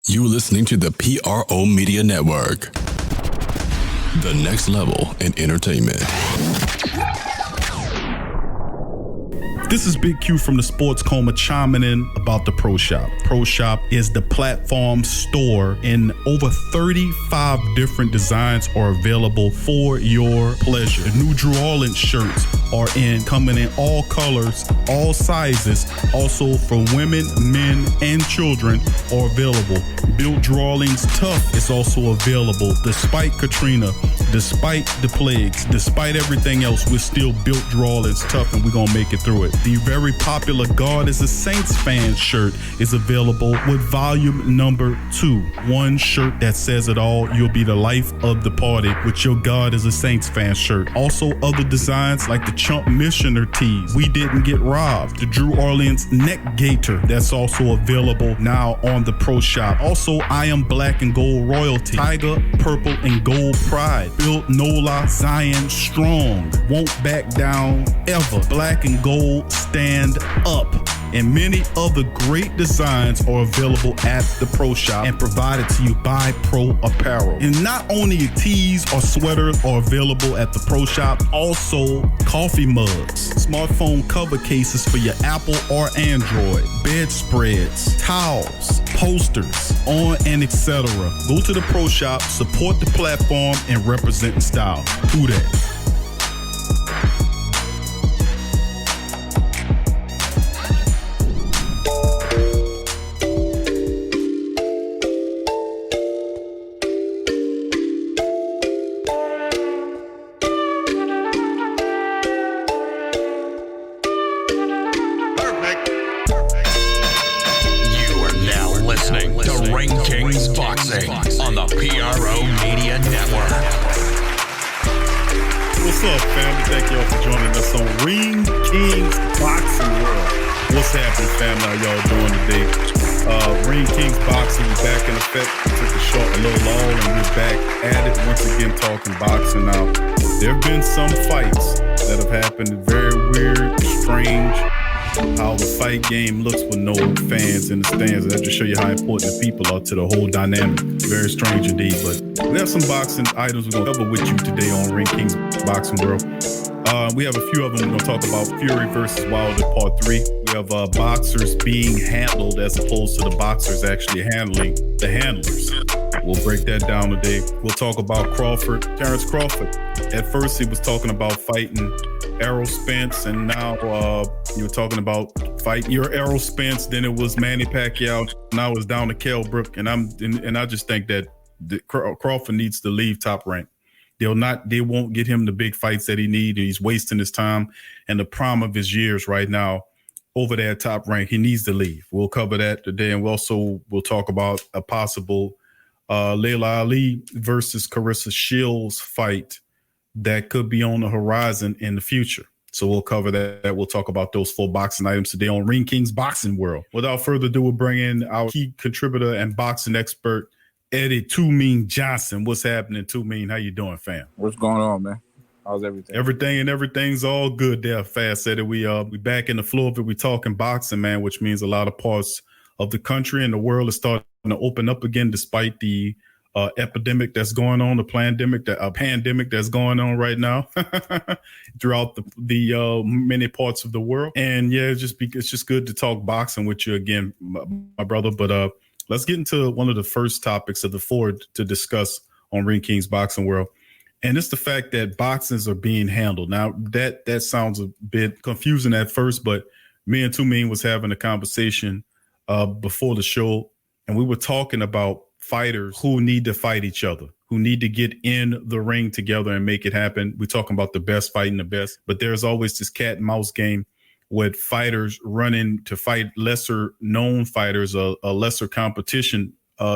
You listening to the PRO Media Network. The next level in entertainment. This is Big Q from the Sports Coma chiming in about the Pro Shop. Pro Shop is the platform store, and over 35 different designs are available for your pleasure. The new Drew Orleans shirts are coming in all colors, all sizes. Also for women, men, and children are available. Built Drew Orleans Tough is also available. Despite Katrina, despite the plagues, despite everything else, we're still built Drew Orleans Tough, and we're gonna make it through it. The very popular God is a Saints fan shirt is available with volume number 2. One shirt that says it all. You'll be the life of the party with your God is a Saints fan shirt. Also other designs like the Chump Missioner tees. We didn't get robbed. The Drew Orleans neck gaiter that's also available now on the Pro Shop. Also I Am Black and Gold Royalty. Tiger, Purple, and Gold Pride. Built Nola, Zion, Strong. Won't back down ever. Black and Gold, Stand Up, and many other great designs are available at the Pro Shop and provided to you by Pro Apparel. And not only tees or sweaters are available at the Pro Shop, also coffee mugs, smartphone cover cases for your Apple or Android, bedspreads, towels, posters, on and etc. Go to the Pro Shop, support the platform, and represent in style. Who that? On the PRO Media Network. What's up, family? Thank y'all for joining us on Ring Kings Boxing World. What's happening, family? How y'all doing today? Ring Kings Boxing, we back in effect. We took a little long, and we're back at it once again, talking boxing. Now, there have been some fights that have happened, very weird, strange. How the fight game looks with no fans in the stands. That just show you how important the people are to the whole dynamic. Very strange indeed. But we have some boxing items we're gonna cover with you today on Ring Kings Boxing World. We have a few of them. We're gonna talk about Fury versus Wilder Part 3. We have boxers being handled as opposed to the boxers actually handling the handlers. We'll break that down today. We'll talk about Crawford, Terrence Crawford. At first, he was talking about fighting Errol Spence, and now you were talking about fighting your Errol Spence. Then it was Manny Pacquiao. Now it's down to Kell Brook, and I just think that Crawford needs to leave Top Rank. They won't get him the big fights that he needs. He's wasting his time and the prime of his years right now over there at Top Rank. He needs to leave. We'll cover that today, and we'll talk about a possible Laila Ali versus Claressa Shields fight that could be on the horizon in the future. So we'll cover that. We'll talk about those 4 boxing items today on Ring Kings Boxing World. Without further ado, we'll bring in our key contributor and boxing expert, Eddie Too Mean Johnson. What's happening, Too Mean? How you doing, fam? What's going on, man? How's everything? Everything's all good there, Fast Eddie. We back in the flow of it. We talking boxing, man, which means a lot of parts of the country and the world is starting to open up again, despite the epidemic that's going on, the pandemic that's going on right now throughout the many parts of the world. And yeah, it's just good to talk boxing with you again, my brother. But let's get into one of the first topics of the 4 to discuss on Ring Kings Boxing World. And it's the fact that boxers are being handled. Now, that sounds a bit confusing at first, but me and Too Mean was having a conversation before the show, and we were talking about fighters who need to fight each other, who need to get in the ring together and make it happen. We're talking about the best fighting the best, but there's always this cat and mouse game with fighters running to fight lesser known fighters, a lesser competition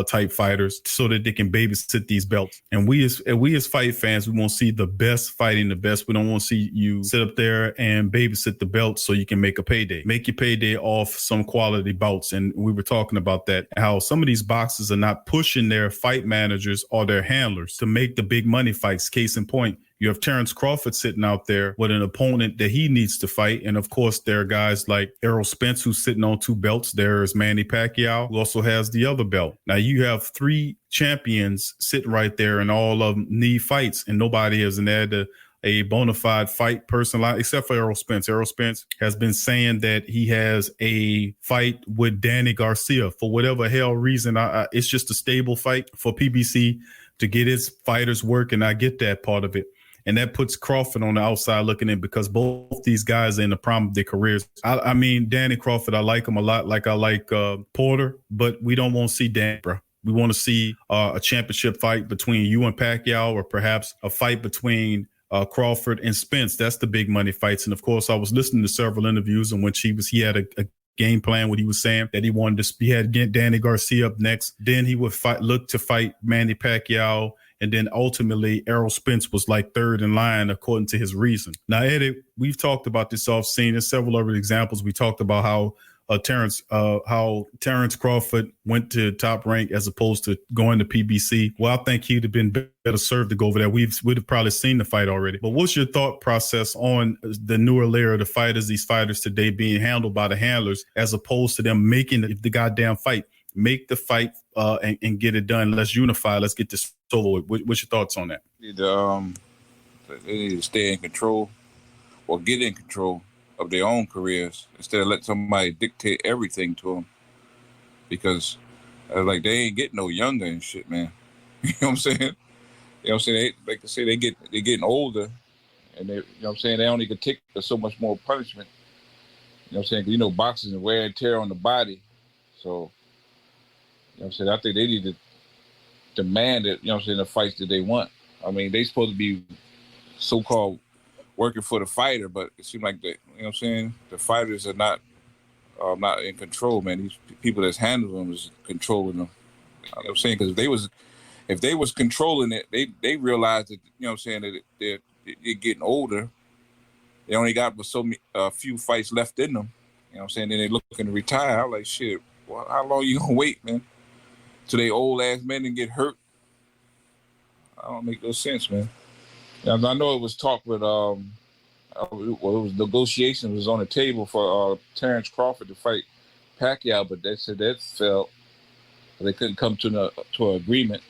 type fighters, so that they can babysit these belts. And we as fight fans, we want to see the best fighting the best. We don't want to see you sit up there and babysit the belt so you can make a payday. Make your payday off some quality bouts. And we were talking about that, how some of these boxers are not pushing their fight managers or their handlers to make the big money fights. Case in point, You have Terrence Crawford sitting out there with an opponent that he needs to fight. And of course, there are guys like Errol Spence, who's sitting on 2 belts. There's Manny Pacquiao, who also has the other belt. Now you have 3 champions sitting right there, and all of them need fights, and nobody has had a bona fide fight person, except for Errol Spence. Errol Spence has been saying that he has a fight with Danny Garcia for whatever hell reason. It's just a stable fight for PBC to get his fighters working. I get that part of it. And that puts Crawford on the outside looking in, because both these guys are in the prime of their careers. I mean, Danny Crawford, I like him a lot, like I like Porter, but we don't want to see Dan, bro. We want to see a championship fight between you and Pacquiao, or perhaps a fight between Crawford and Spence. That's the big money fights. And of course, I was listening to several interviews in which he had a game plan, what he was saying that he had Danny Garcia up next. Then he would look to fight Manny Pacquiao. And then ultimately Errol Spence was like 3rd in line, according to his reason. Now, Eddie, we've talked about this off scene. There's several other examples. We talked about how Terrence Crawford went to Top Rank as opposed to going to PBC. Well, I think he'd have been better served to go over there. We'd have probably seen the fight already. But what's your thought process on the newer layer of the fighters, these fighters today being handled by the handlers, as opposed to them making the goddamn fight? Make the fight and get it done. Let's unify. Let's get this over with. What's your thoughts on that? They need to stay in control or get in control of their own careers instead of let somebody dictate everything to them, because like they ain't getting no younger and shit, man. You know what I'm saying? You know what I'm saying? Like I say, they're getting older, and they, you know what I'm saying, they only can take so much more punishment. You know what I'm saying? 'Cause, you know, boxing is wear and tear on the body. So, you know what I'm saying, I think they need to demand it, you know what I'm saying, the fights that they want. I mean, they supposed to be so-called working for the fighter, but it seems like you know what I'm saying, the fighters are not in control, man. These people that's handling them is controlling them. You know what I'm saying? Because if they was controlling it, they realized that, you know what I'm saying, that they're getting older. They only got a few fights left in them. You know what I'm saying? Then they looking to retire. I'm like, shit, well, how long you gonna wait, man? Till they old ass men and get hurt? I don't make no sense, man. And I know it was talk with it was negotiations was on the table for Terrence Crawford to fight Pacquiao, but they said that fell. They couldn't come to an agreement.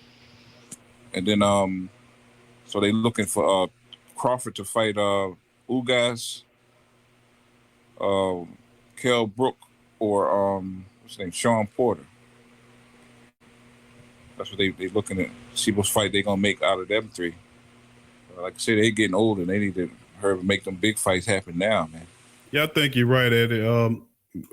And then so they looking for Crawford to fight Ugas, Kell Brook, or what's his name, Sean Porter. That's what they looking at. See what fight they gonna make out of them 3. Like I said, they getting older. They need to make them big fights happen now, man. Yeah, I think you're right, Eddie.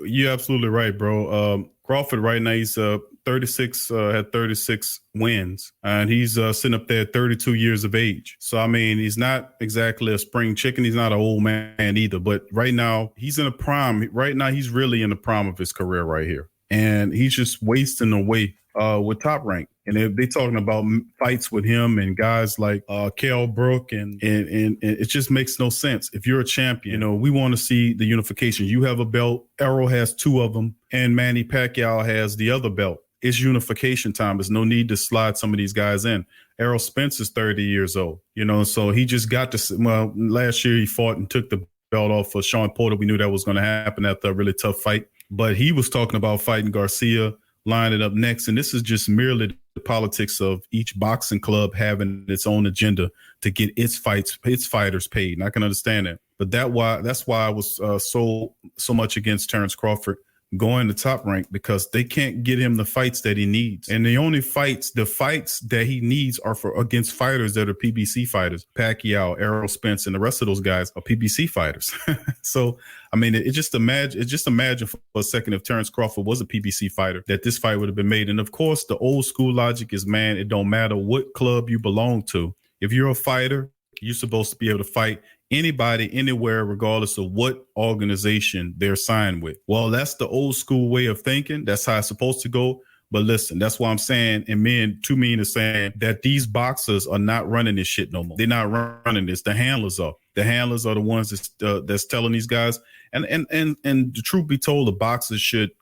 You're absolutely right, bro. Crawford right now, he's 36, had 36 wins, and he's sitting up there at 32 years of age. So, I mean, he's not exactly a spring chicken. He's not an old man either. But right now, he's in a prime. Right now, he's really in the prime of his career right here. And he's just wasting away with Top Rank. And they talking about fights with him and guys like Kell Brook, and it just makes no sense. If you're a champion, you know, we want to see the unification. You have a belt, Errol has 2 of them, and Manny Pacquiao has the other belt. It's unification time. There's no need to slide some of these guys in. Errol Spence is 30 years old, you know, so he just got to, well, last year he fought and took the belt off for Sean Porter. We knew that was going to happen after a really tough fight, but he was talking about fighting Garcia, lining up next. And this is just merely the politics of each boxing club having its own agenda to get its fighters paid. And I can understand that. But that's why I was so much against Terrence Crawford going to Top Rank, because they can't get him the fights that he needs. And the only fights that he needs are against fighters that are PBC fighters. Pacquiao, Errol Spence, and the rest of those guys are PBC fighters. So, I mean, just imagine for a second if Terrence Crawford was a PBC fighter, that this fight would have been made. And of course, the old school logic is, man, it don't matter what club you belong to. If you're a fighter, you're supposed to be able to fight anybody, anywhere, regardless of what organization they're signed with. Well, that's the old school way of thinking. That's how it's supposed to go. But listen, that's why I'm saying, and Two Mean is saying that these boxers are not running this shit no more. They're not running this. The handlers are. The handlers are the ones that's telling these guys. And the truth be told, the boxers should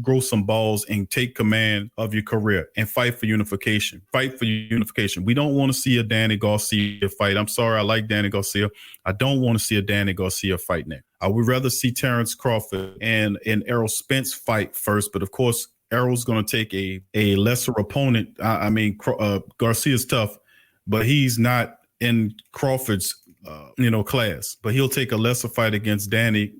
grow some balls and take command of your career and fight for unification. Fight for unification. We don't want to see a Danny Garcia fight. I'm sorry, I like Danny Garcia. I don't want to see a Danny Garcia fight next. I would rather see Terrence Crawford and Errol Spence fight first. But of course, Errol's going to take a lesser opponent. Garcia's tough, but he's not in Crawford's class. But he'll take a lesser fight against Danny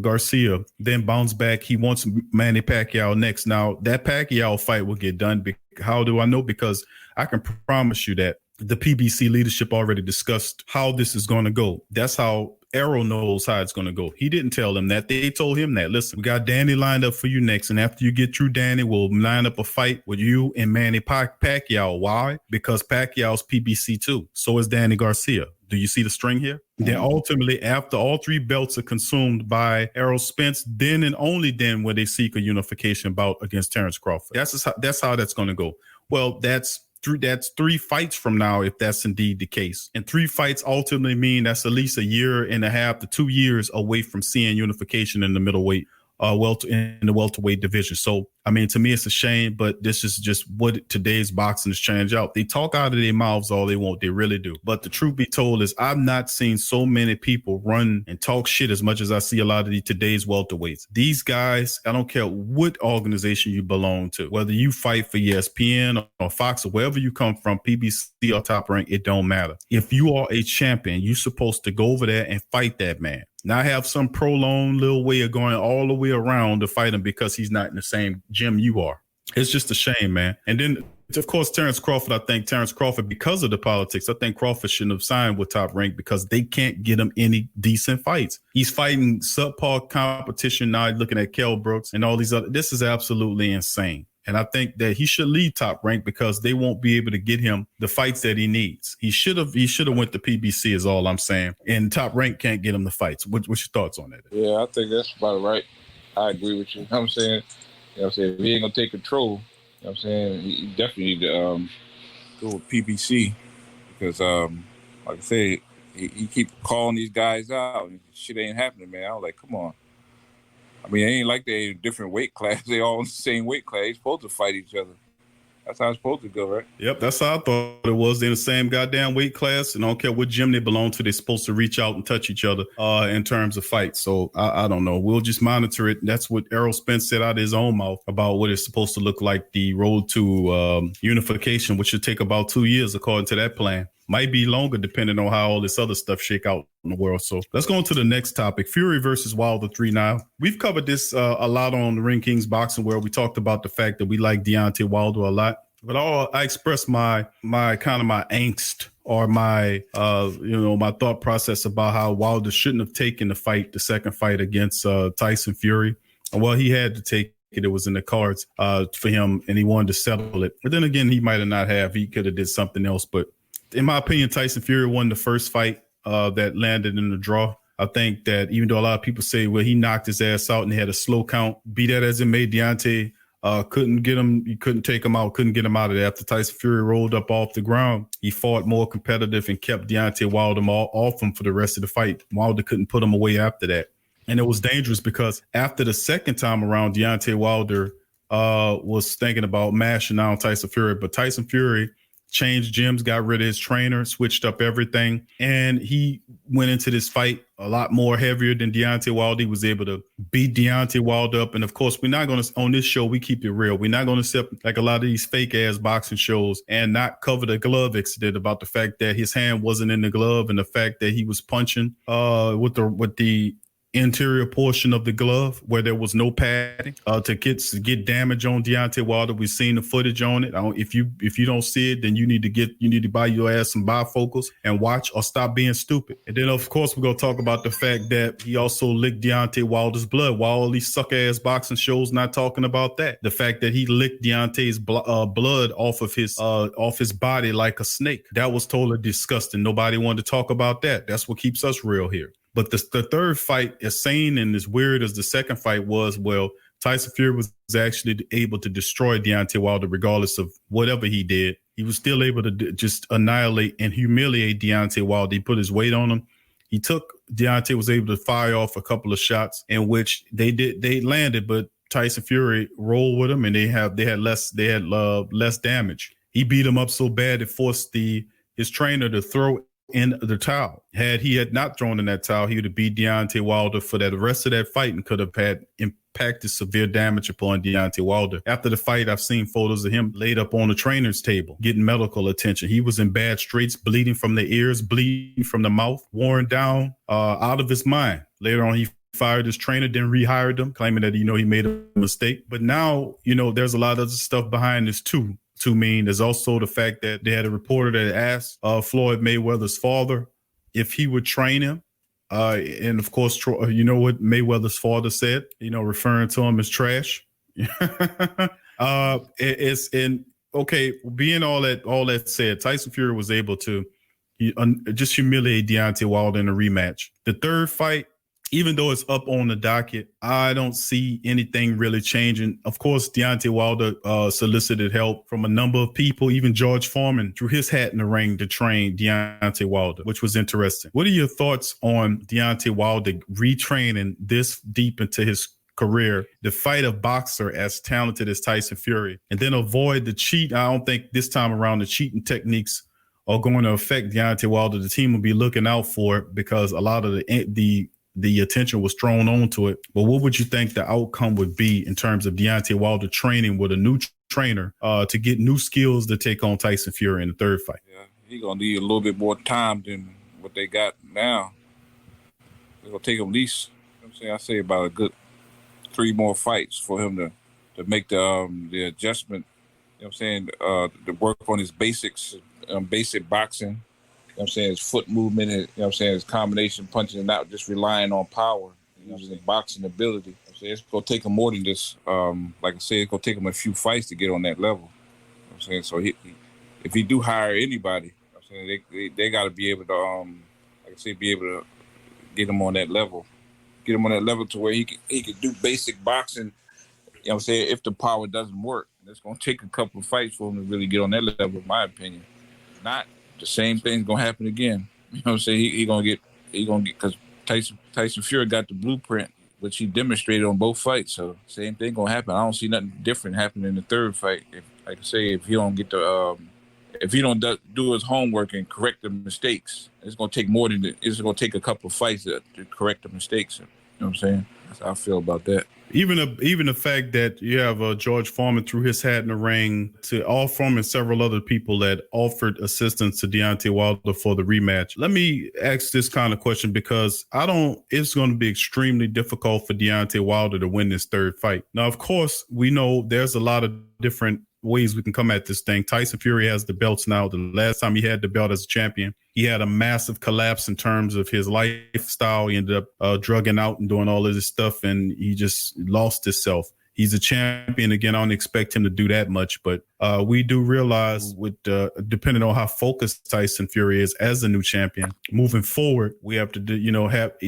Garcia, then bounce back. He wants Manny Pacquiao next. Now, that Pacquiao fight will get done. How do I know? Because I can promise you that the PBC leadership already discussed how this is going to go. That's how Errol knows how it's going to go. He didn't tell them that. They told him that. Listen, we got Danny lined up for you next. And after you get through Danny, we'll line up a fight with you and Manny Pacquiao. Why? Because Pacquiao's PBC too. So is Danny Garcia. Do you see the string here? Then ultimately, after all three belts are consumed by Errol Spence, then and only then will they seek a unification bout against Terrence Crawford. That's how that's going to go. Well, that's 3 fights from now, if that's indeed the case. And 3 fights ultimately mean that's at least 1.5 years to 2 years away from seeing unification in the middleweight, in the welterweight division. So, I mean, to me, it's a shame, but this is just what today's boxing has changed out. They talk out of their mouths all they want. They really do. But the truth be told is I've not seen so many people run and talk shit as much as I see a lot of today's welterweights. These guys, I don't care what organization you belong to, whether you fight for ESPN or Fox or wherever you come from, PBC or Top Rank, it don't matter. If you are a champion, you're supposed to go over there and fight that man. Not have some prolonged little way of going all the way around to fight him because he's not in the same gym you are. It's just a shame, man. And then, of course, Terrence Crawford, because of the politics, I think Crawford shouldn't have signed with Top Rank because they can't get him any decent fights. He's fighting subpar competition now, looking at Kell Brooks and all these other. This is absolutely insane. And I think that he should leave Top Rank because they won't be able to get him the fights that he needs. He should have went to PBC is all I'm saying. And Top Rank can't get him the fights. What's your thoughts on that? Yeah, I think that's about right. I agree with you. You know what I'm saying? If he ain't going to take control, you know what I'm saying? He definitely need to go with PBC because, like I said, he keep calling these guys out and shit ain't happening, man. I was like, come on. I mean, it ain't like they in different weight class. They all in the same weight class. They're supposed to fight each other. That's how it's supposed to go, right? Yep, that's how I thought it was. They're in the same goddamn weight class, and I don't care what gym they belong to. They're supposed to reach out and touch each other in terms of fights. So I don't know. We'll just monitor it. That's what Errol Spence said out of his own mouth about what it's supposed to look like, the road to unification, which should take about 2 years according to that plan. Might be longer depending on how all this other stuff shake out in the world. So let's go on to the next topic. Fury versus Wilder 3 now. We've covered this a lot on the Ring Kings Boxing World. We talked about the fact that we like Deontay Wilder a lot. But I expressed my angst or my thought process about how Wilder shouldn't have taken the second fight against Tyson Fury. Well, he had to take it. It was in the cards for him, and he wanted to settle it. But then again, he might have not have. He could have did something else. But in my opinion, Tyson Fury won the first fight that landed in the draw. I think that even though a lot of people say, well, he knocked his ass out and he had a slow count, be that as it may, Deontay couldn't get him. You couldn't take him out, couldn't get him out of there. After Tyson Fury rolled up off the ground, he fought more competitive and kept Deontay Wilder off him for the rest of the fight. Wilder couldn't put him away after that. And it was dangerous because after the second time around, Deontay Wilder was thinking about mashing down Tyson Fury, but Tyson Fury changed gyms, got rid of his trainer, switched up everything, and he went into this fight a lot more heavier than Deontay Wilder. He was able to beat Deontay Wilder up. And of course, we're not going to, on this show, we keep it real. We're not going to accept like a lot of these fake ass boxing shows and not cover the glove incident about the fact that his hand wasn't in the glove and the fact that he was punching with the interior portion of the glove where there was no padding to get damage on Deontay Wilder. We've seen the footage on it. If you don't see it, then you need to buy your ass some bifocals and watch or stop being stupid. And then of course we're gonna talk about the fact that he also licked Deontay Wilder's blood. While all these suck ass boxing shows not talking about that, the fact that he licked Deontay's blood off his body like a snake, that was totally disgusting. Nobody wanted to talk about that. That's what keeps us real here. But the third fight, as sane and as weird as the second fight was, well, Tyson Fury was actually able to destroy Deontay Wilder regardless of whatever he did. He was still able to just annihilate and humiliate Deontay Wilder. He put his weight on him. Deontay was able to fire off a couple of shots in which they landed, but Tyson Fury rolled with him, and they had less damage. He beat him up so bad it forced his trainer to throw in the towel. Had he not thrown in that towel, he would have beat Deontay Wilder for the rest of that fight and could have had impacted severe damage upon Deontay Wilder. After the fight, I've seen photos of him laid up on the trainer's table, getting medical attention. He was in bad straits, bleeding from the ears, bleeding from the mouth, worn down, out of his mind. Later on, he fired his trainer, then rehired him, claiming that, he made a mistake. But now, there's a lot of stuff behind this too. There's also the fact that they had a reporter that asked Floyd Mayweather's father if he would train him. And of course, you know what Mayweather's father said, referring to him as trash. Being all that said, Tyson Fury was able to just humiliate Deontay Wilder in a rematch. The third fight, even though it's up on the docket, I don't see anything really changing. Of course, Deontay Wilder solicited help from a number of people. Even George Foreman threw his hat in the ring to train Deontay Wilder, which was interesting. What are your thoughts on Deontay Wilder retraining this deep into his career to fight a boxer as talented as Tyson Fury and then avoid the cheat? I don't think this time around the cheating techniques are going to affect Deontay Wilder. The team will be looking out for it because a lot of the attention was thrown onto it. But what would you think the outcome would be in terms of Deontay Wilder training with a new trainer to get new skills to take on Tyson Fury in the third fight? Yeah, he's going to need a little bit more time than what they got now. It's going to take him at least, I say about a good 3 more fights for him to make the adjustment, to work on his basics, basic boxing. His foot movement, his combination punching and not just relying on power, his boxing ability. It's going to take him more than this. Like I said, it's going to take him a few fights to get on that level. So if he do hire anybody, they got to be able to, be able to get him on that level. Get him on that level to where he could do basic boxing, if the power doesn't work. It's going to take a couple of fights for him to really get on that level, in my opinion. Not the same thing's gonna happen again. He gonna get because Tyson Fury got the blueprint, which he demonstrated on both fights. So same thing gonna happen. I don't see nothing different happening in the third fight. If he don't get if he don't do his homework and correct the mistakes, it's gonna take more than it's gonna take a couple of fights to correct the mistakes. You know what I'm saying? That's how I feel about that. Even the fact that you have George Foreman threw his hat in the ring to all Foreman and several other people that offered assistance to Deontay Wilder for the rematch. Let me ask this kind of question because it's going to be extremely difficult for Deontay Wilder to win this third fight. Now, of course, we know there's a lot of different ways we can come at this thing. Tyson Fury has the belts now. The last time he had the belt as a champion, he had a massive collapse in terms of his lifestyle. He ended up drugging out and doing all of this stuff, and he just lost himself. He's a champion again. I don't expect him to do that much, but we do realize with depending on how focused Tyson Fury is as a new champion, moving forward, we have to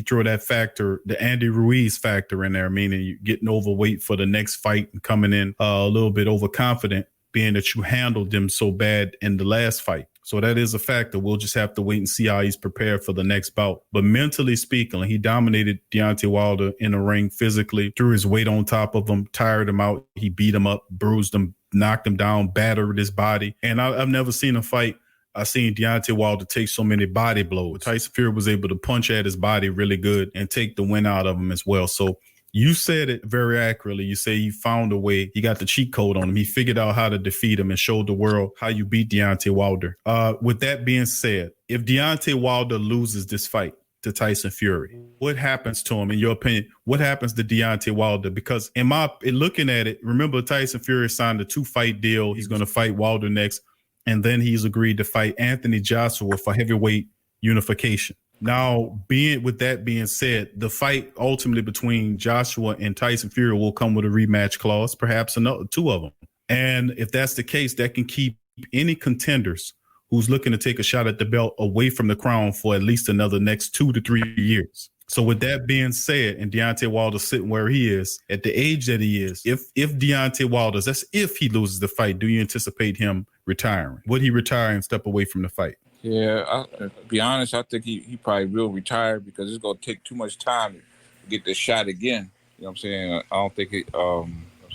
throw that factor, the Andy Ruiz factor in there, meaning you getting overweight for the next fight and coming in a little bit overconfident, being that you handled them so bad in the last fight. So that is a factor. We'll just have to wait and see how he's prepared for the next bout. But mentally speaking, he dominated Deontay Wilder in the ring physically, threw his weight on top of him, tired him out. He beat him up, bruised him, knocked him down, battered his body. And I've never seen a fight. I've seen Deontay Wilder take so many body blows. Tyson Fury was able to punch at his body really good and take the win out of him as well. So you said it very accurately. You say he found a way. He got the cheat code on him. He figured out how to defeat him and showed the world how you beat Deontay Wilder. With that being said, if Deontay Wilder loses this fight to Tyson Fury, what happens to him, in your opinion? What happens to Deontay Wilder? Because in looking at it, remember Tyson Fury signed a 2-fight deal. He's going to fight Wilder next. And then he's agreed to fight Anthony Joshua for heavyweight unification. Now, with that being said, the fight ultimately between Joshua and Tyson Fury will come with a rematch clause, perhaps another 2 of them. And if that's the case, that can keep any contenders who's looking to take a shot at the belt away from the crown for at least another next 2 to 3 years. So with that being said, and Deontay Wilder sitting where he is at the age that he is, if Deontay Wilder, that's if he loses the fight, do you anticipate him retiring? Would he retire and step away from the fight? Yeah, to be honest, I think he probably will retire because it's gonna take too much time to get this shot again. You know what I'm saying? I don't think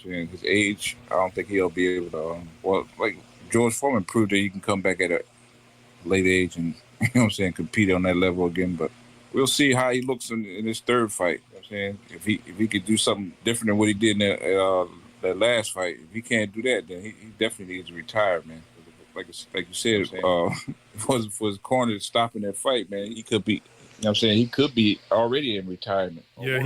his age, I don't think he'll be able to. Well, like George Foreman proved that he can come back at a late age and you know what I'm saying, compete on that level again. But we'll see how he looks in his third fight. You know what I'm saying? If he could do something different than what he did in that last fight, if he can't do that, then he definitely needs to retire, man. Like you said, if it wasn't for his corner stopping that fight, man, he could be. You know what I'm saying? He could be already in retirement. Yeah,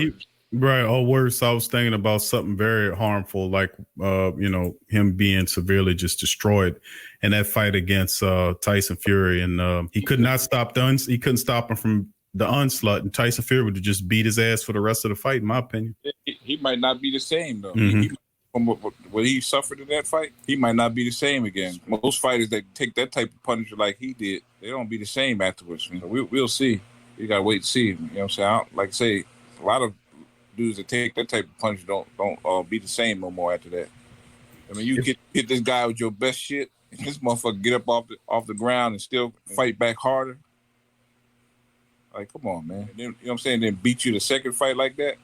right. Or worse, I was thinking about something very harmful, like him being severely just destroyed in that fight against Tyson Fury, and he could not stop he couldn't stop him from the onslaught, and Tyson Fury would have just beat his ass for the rest of the fight, in my opinion. He might not be the same though. Mm-hmm. From what he suffered in that fight, he might not be the same again. Most fighters that take that type of punishment like he did, they don't be the same afterwards. So we'll see. You gotta wait and see. You know what I'm saying? Like I say, a lot of dudes that take that type of punishment don't be the same no more after that. I mean, you hit this guy with your best shit, and this motherfucker get up off the ground and still fight back harder. Like, come on, man. Then, you know what I'm saying? Then beat you the second fight like that.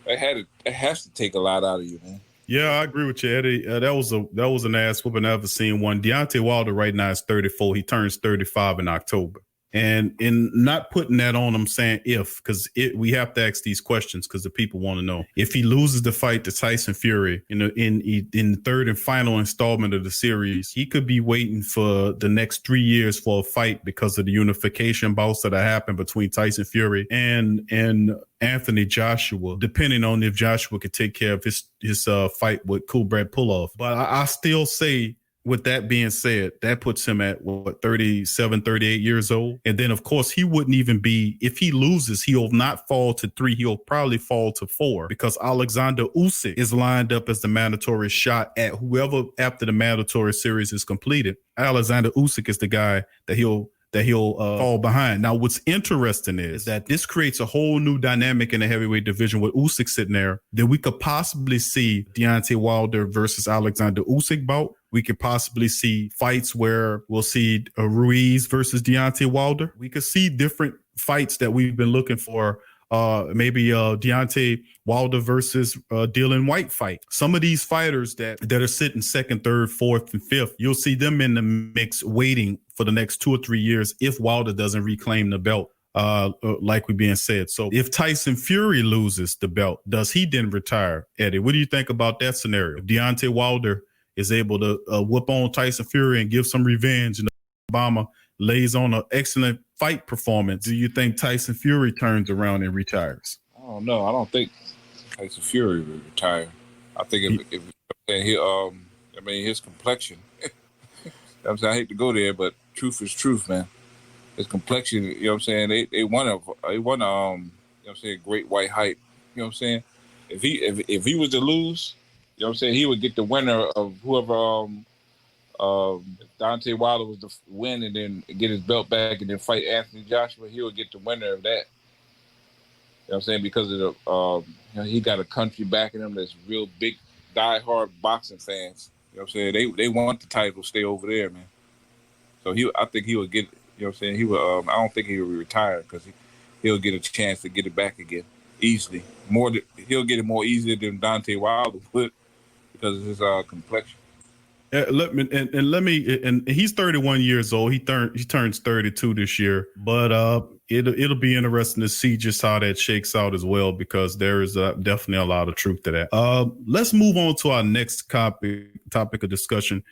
It has to take a lot out of you, man. Yeah, I agree with you, Eddie. That was an ass whooping I've ever seen one. Deontay Wilder right now is 34. He turns 35 in October. And in not putting that on, I'm saying because we have to ask these questions because the people want to know. If he loses the fight to Tyson Fury in the third and final installment of the series, he could be waiting for the next 3 years for a fight because of the unification bouts that happened between Tyson Fury and Anthony Joshua, depending on if Joshua could take care of his fight with Kubrat Pulev. But I still say, with that being said, that puts him at 37, 38 years old. And then, of course, he wouldn't even be, if he loses, he'll not fall to 3. He'll probably fall to 4 because Alexander Usyk is lined up as the mandatory shot at whoever after the mandatory series is completed. Alexander Usyk is the guy that he'll fall behind. Now, what's interesting is that this creates a whole new dynamic in the heavyweight division with Usyk sitting there. That we could possibly see Deontay Wilder versus Alexander Usyk bout. We could possibly see fights where we'll see Ruiz versus Deontay Wilder. We could see different fights that we've been looking for. Maybe Deontay Wilder versus Dylan White fight. Some of these fighters that are sitting second, third, fourth, and fifth, you'll see them in the mix waiting for the next 2 or 3 years if Wilder doesn't reclaim the belt, like we being said. So if Tyson Fury loses the belt, does he then retire? Eddie, what do you think about that scenario? If Deontay Wilder is able to whoop on Tyson Fury and give some revenge, and Obama lays on an excellent fight performance, do you think Tyson Fury turns around and retires? I don't know. I don't think Tyson Fury will retire. I think if his complexion. I'm saying, I hate to go there, but truth is truth, man. His complexion, you know what I'm saying? They won you know what I'm saying, great white hype. You know what I'm saying? If he was to lose, you know what I'm saying, he would get the winner of whoever Deontay Wilder was to win and then get his belt back and then fight Anthony Joshua, he would get the winner of that. You know what I'm saying? Because of the he got a country backing him that's real big, diehard boxing fans. You know what I'm saying? They want the title to stay over there, man. So I think he would get, you know what I'm saying? He would. I don't think he would retire because he'll get a chance to get it back again easily. He'll get it more easily than Deontay Wilder would because of his complexion. And he's 31 years old. He turns 32 this year. But it'll be interesting to see just how that shakes out as well, because there is definitely a lot of truth to that. Let's move on to our next topic of discussion.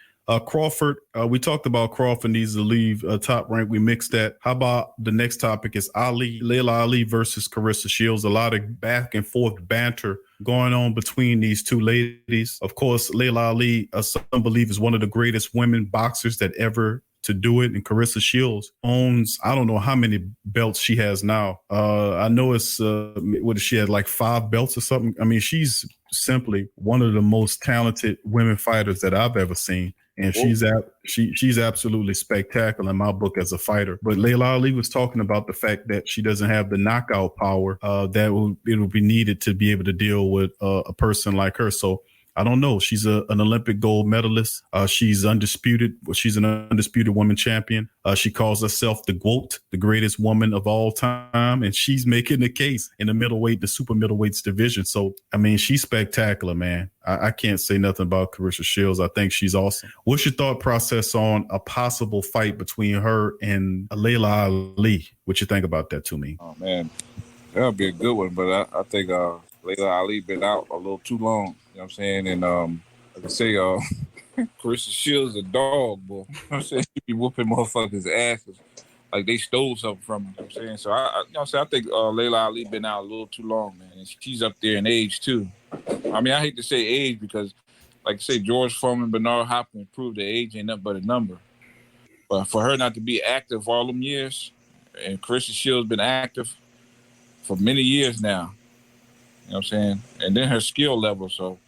Crawford, we talked about Crawford needs to leave Top Rank. We mixed that. How about the next topic is Laila Ali versus Claressa Shields. A lot of back and forth banter going on between these two ladies. Of course, Laila Ali, some believe, is one of the greatest women boxers that ever to do it. And Claressa Shields owns, I don't know how many belts she has now. I know it's, what she had, like 5 belts or something. I mean, she's simply one of the most talented women fighters that I've ever seen. And she's absolutely spectacular in my book as a fighter. But Laila Ali was talking about the fact that she doesn't have the knockout power that will be needed to be able to deal with a person like her. So I don't know. She's an Olympic gold medalist. She's undisputed. She's an undisputed woman champion. She calls herself the GOAT, the greatest woman of all time. And she's making the case in the super middleweights division. So, I mean, she's spectacular, man. I can't say nothing about Claressa Shields. I think she's awesome. What's your thought process on a possible fight between her and Laila Ali? What you think about that, to me? Oh, man. That'll be a good one. But I think Laila Ali been out a little too long. You know what I'm saying? And like I say, Claressa Shields a dog, boy. You know what I'm saying? She be whooping motherfuckers' asses like they stole something from her. You know what I'm saying? So, you know what I'm saying? I think Laila Ali been out a little too long, man. And she's up there in age, too. I mean, I hate to say age because, like I say, George Foreman, Bernard Hopkins proved that age ain't nothing but a number. But for her not to be active all them years, and Claressa Shields been active for many years now. You know what I'm saying? And then her skill level, so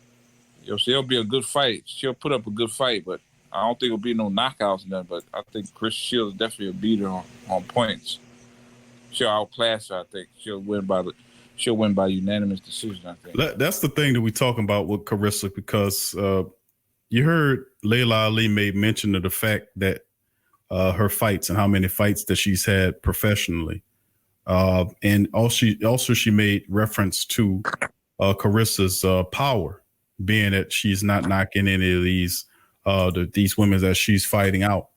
you'll see it'll be a good fight. She'll put up a good fight, but I don't think it'll be no knockouts and that. But I think Claressa Shields is definitely a beater on points. She'll outclass her, I think. She'll win by unanimous decision, I think. That's the thing that we're talking about with Claressa, because you heard Laila Ali made mention of the fact that her fights and how many fights that she's had professionally. And also she made reference to Claressa's power, being that she's not knocking any of these women that she's fighting out.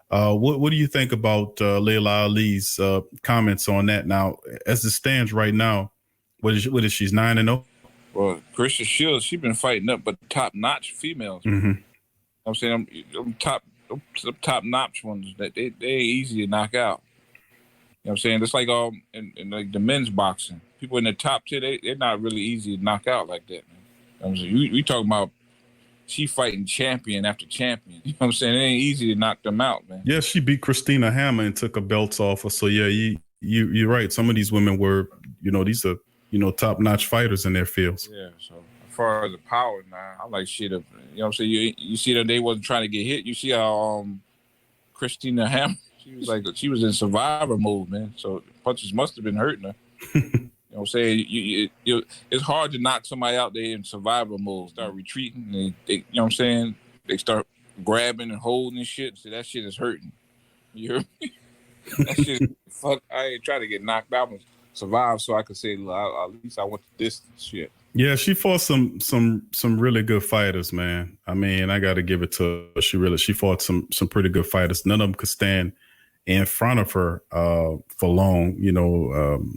What do you think about Laila Ali's comments on that? Now, as it stands right now, what is she? She's 9-0. Well, Claressa Shields, she's been fighting up, but top-notch females. Mm-hmm. You know what I'm saying? Them top-notch ones that they ain't easy to knock out. You know what I'm saying? It's like in like the men's boxing. People in the top 10, they're not really easy to knock out like that, man. You know what I'm saying? We talking about she fighting champion after champion. You know what I'm saying? It ain't easy to knock them out, man. Yeah, she beat Christina Hammer and took her belts off her. So yeah, you're right. Some of these women were, these are, top-notch fighters in their fields. Yeah, so as far as the power now, I like shit up. You know what I'm saying? You see that they wasn't trying to get hit. You see how Christina Hammer, she was in survivor mode, man. So punches must have been hurting her. You know what I'm saying? It's hard to knock somebody out there in survivor mode. Start retreating. They you know what I'm saying? They start grabbing and holding and shit. So that shit is hurting. You hear me? That shit, fuck. I ain't trying to get knocked out and survive so I could say, at least I went the distance. Shit. Yeah, she fought some really good fighters, man. I mean, I got to give it to her. She fought some pretty good fighters. None of them could stand in front of her for long.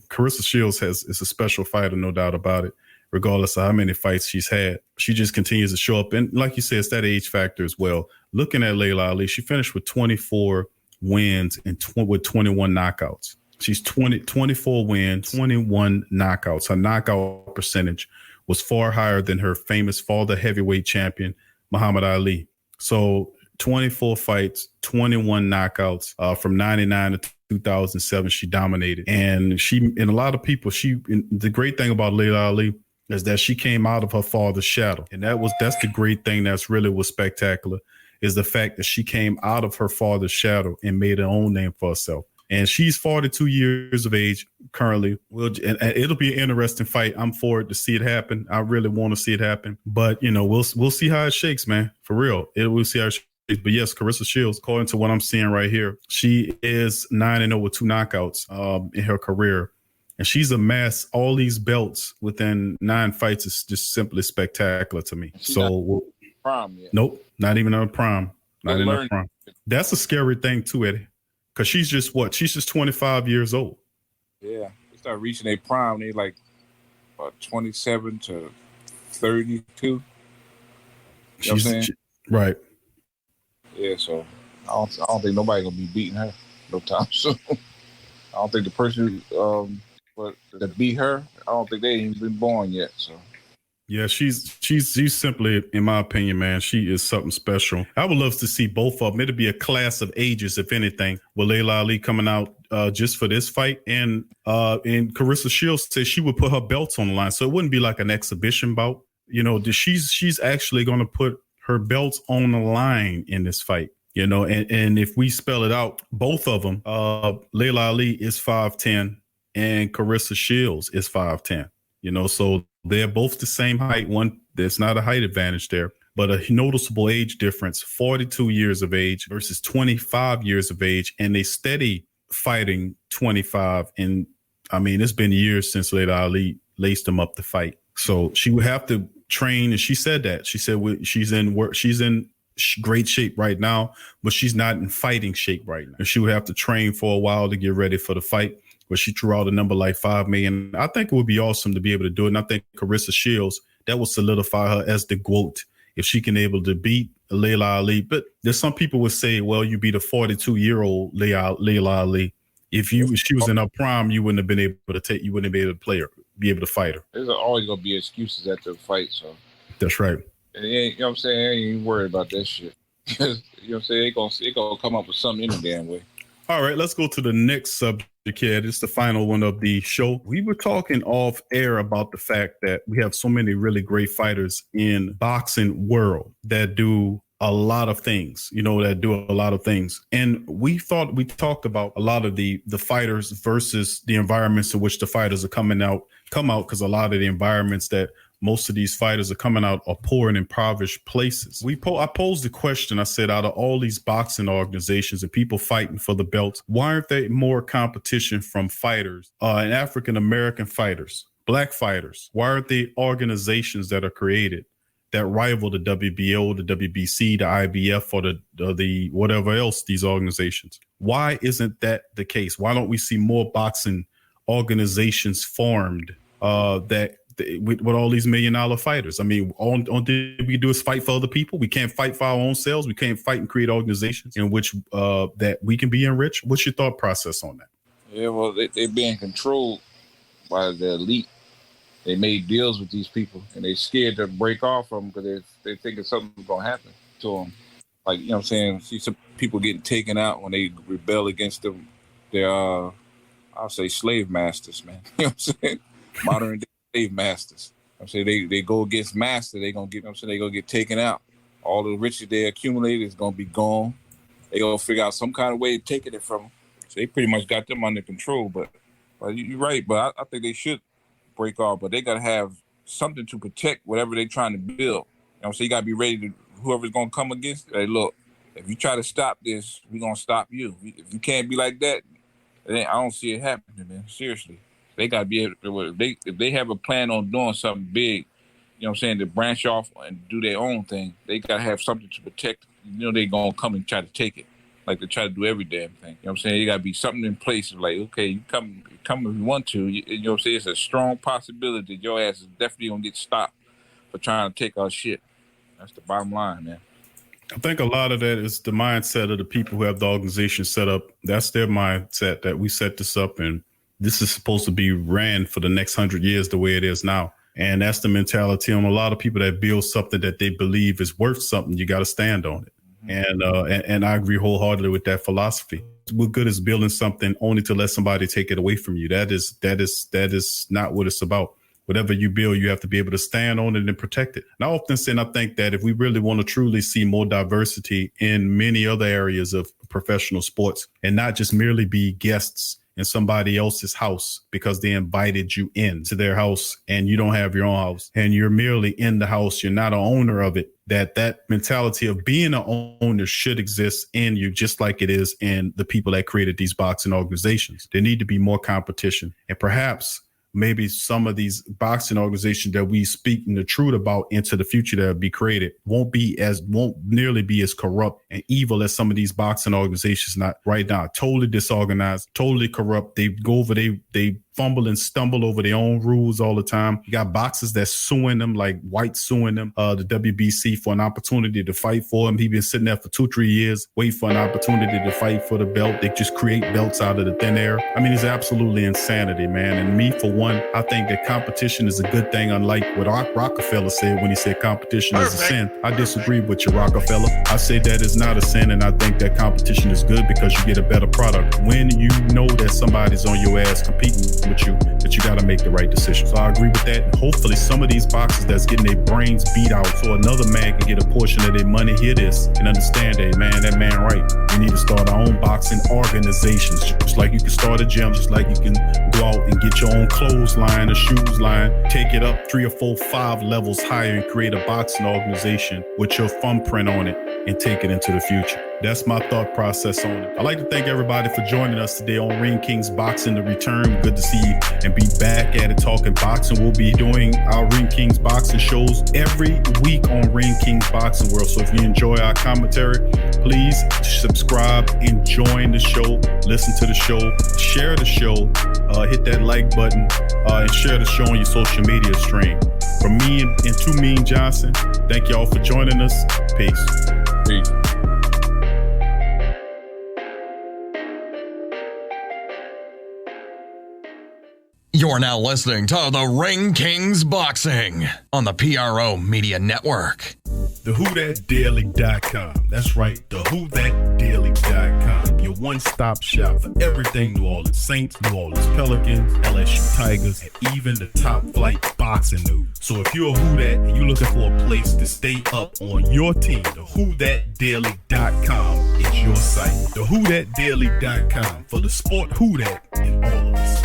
Claressa Shields is a special fighter, no doubt about it, regardless of how many fights she's had. She just continues to show up. And like you said, it's that age factor as well. Looking at Laila Ali, she finished with 24 wins and with 21 knockouts. She's 24 wins, 21 knockouts. Her knockout percentage was far higher than her famous father heavyweight champion, Muhammad Ali. So 24 fights, 21 knockouts from 99 to 2007. She dominated. And a lot of people, the great thing about Laila Ali is that she came out of her father's shadow. And that's the great thing that's really was spectacular, is the fact that she came out of her father's shadow and made her own name for herself. And she's 42 years of age currently. And it'll be an interesting fight. I'm for it to see it happen. I really want to see it happen. But, we'll see how it shakes, man. For real. We'll see how it shakes. But yes, Claressa Shields, according to what I'm seeing right here, she is 9-0 with 2 knockouts in her career. And she's amassed all these belts within 9 fights. Is just simply spectacular to me. She's not prime yet. Nope, not even on prime. Not in her prime. That's a scary thing too, Eddie. Because she's just 25 years old. Yeah. They start reaching their prime. They like 27 to 32. You know what I'm saying? Right. Yeah, so I don't think nobody going to be beating her no time soon. I don't think the person that beat her, I don't think they ain't even been born yet. So. Yeah, she's simply, in my opinion, man, she is something special. I would love to see both of them. It'd be a class of ages, if anything, with Laila Ali coming out just for this fight. And Claressa Shields said she would put her belts on the line. So it wouldn't be like an exhibition bout. she's actually going to put her belts on the line in this fight. And if we spell it out, both of them, Laila Ali is 5'10", and Claressa Shields is 5'10". So they're both the same height. One, there's not a height advantage there, but a noticeable age difference, 42 years of age versus 25 years of age. And they steady fighting 25. And I mean, it's been years since Laila Ali laced them up to fight. So she would have to train. And she said that. She said she's in great shape right now, but she's not in fighting shape right now. And she would have to train for a while to get ready for the fight. But she threw out a number like 5 million. I think it would be awesome to be able to do it. And I think Claressa Shields, that will solidify her as the GOAT if she can able to beat Laila Ali. But there's some people would say, well, you beat a 42-year-old Laila Ali. If she was in her prime, you wouldn't have been able to you wouldn't be able to play her, be able to fight her. There's always gonna be excuses after the fight, so that's right. And you know what I'm saying? I ain't even worried about that shit. You know what I'm saying? They gonna come up with something any damn way. All right, let's go to the next subject here. This is the final one of the show. We were talking off air about the fact that we have so many really great fighters in boxing world that do a lot of things, And we talked about a lot of the fighters versus the environments in which the fighters are come out, because a lot of the environments that most of these fighters are coming out are poor and impoverished places. I posed the question. I said, out of all these boxing organizations and people fighting for the belts, why aren't there more competition from fighters and African-American fighters, black fighters? Why aren't they organizations that are created that rival the WBO, the WBC, the IBF, or the whatever else these organizations? Why isn't that the case? Why don't we see more boxing organizations formed with all these $1 million fighters? I mean, all did we do is fight for other people? We can't fight for our own selves. We can't fight and create organizations in which that we can be enriched. What's your thought process on that? Yeah, well, they're being controlled by the elite. They made deals with these people, and they're scared to break off from them because they're thinking something's going to happen to them. Like, you know what I'm saying? See some people getting taken out when they rebel against them. They're, I'll say, slave masters, man. You know what I'm saying? Modern day slave masters. I'm saying they go against master, they're going to get taken out. All the riches they accumulated is going to be gone. They're going to figure out some kind of way of taking it from them. So they pretty much got them under control. But you're right, but I think they should break off, but they got to have something to protect whatever they're trying to build. So you got to be ready to, whoever's going to come against it, hey, look, if you try to stop this, we're going to stop you. If you can't be like that, I don't see it happening, man. Seriously. They got to be able to, if they have a plan on doing something big, to branch off and do their own thing, they got to have something to protect. They're going to come and try to take it. Like they try to do every damn thing. You got to be something in place. Like, okay, you come if you want to. It's a strong possibility that your ass is definitely going to get stopped for trying to take our shit. That's the bottom line, man. I think a lot of that is the mindset of the people who have the organization set up. That's their mindset, that we set this up and this is supposed to be ran for the next 100 years the way it is now. And that's the mentality on a lot of people that build something that they believe is worth something. You got to stand on it. And I agree wholeheartedly with that philosophy. What good is building something only to let somebody take it away from you? That is not what it's about. Whatever you build, you have to be able to stand on it and protect it. And I often say, and I think that if we really want to truly see more diversity in many other areas of professional sports and not just merely be guests in somebody else's house because they invited you in to their house and you don't have your own house and you're merely in the house, you're not an owner of it, that mentality of being an owner should exist in you just like it is in the people that created these boxing organizations. There need to be more competition, and perhaps maybe some of these boxing organizations that we speak the truth about into the future that will be created won't nearly be as corrupt and evil as some of these boxing organizations not right now. Totally disorganized, totally corrupt. They go over, they fumble and stumble over their own rules all the time. You got boxers that's suing them, like White suing them, the WBC for an opportunity to fight for him. He's been sitting there for 2-3 years, waiting for an opportunity to fight for the belt. They just create belts out of the thin air. I mean, it's absolutely insanity, man. And me, for one, I think that competition is a good thing, unlike what Rockefeller said when he said competition is a sin. I disagree with you, Rockefeller. I say that is not a sin, and I think that competition is good because you get a better product. When you know that somebody's on your ass competing messing with you, that you got to make the right decision. So I agree with that. And hopefully some of these boxers that's getting their brains beat out so another man can get a portion of their money, hear this, and understand that, man, that man right. We need to start our own boxing organizations. Just like you can start a gym, just like you can go out and get your own clothes line or shoes line, take it up 3 or 4, 5 levels higher and create a boxing organization with your thumbprint on it and take it into the future. That's my thought process on it. I'd like to thank everybody for joining us today on Ring Kings Boxing, The Return. Good to see you and be back at it talking boxing. We'll be doing our Ring Kings Boxing shows every week on Ring Kings Boxing World. So if you enjoy our commentary, please subscribe and join the show. Listen to the show, share the show, hit that like button, and share the show on your social media stream. From me and Too Mean Johnson, thank y'all for joining us. Peace. Peace. You're now listening to the Ring Kings Boxing on the PRO Media Network. TheWhoThatDaily.com. That's right, TheWhoThatDaily.com. Your one-stop shop for everything New Orleans Saints, New Orleans Pelicans, LSU Tigers, and even the top-flight boxing news. So if you're a Who That and you're looking for a place to stay up on your team, TheWhoThatDaily.com is your site. TheWhoThatDaily.com for the sport Who That and all of us.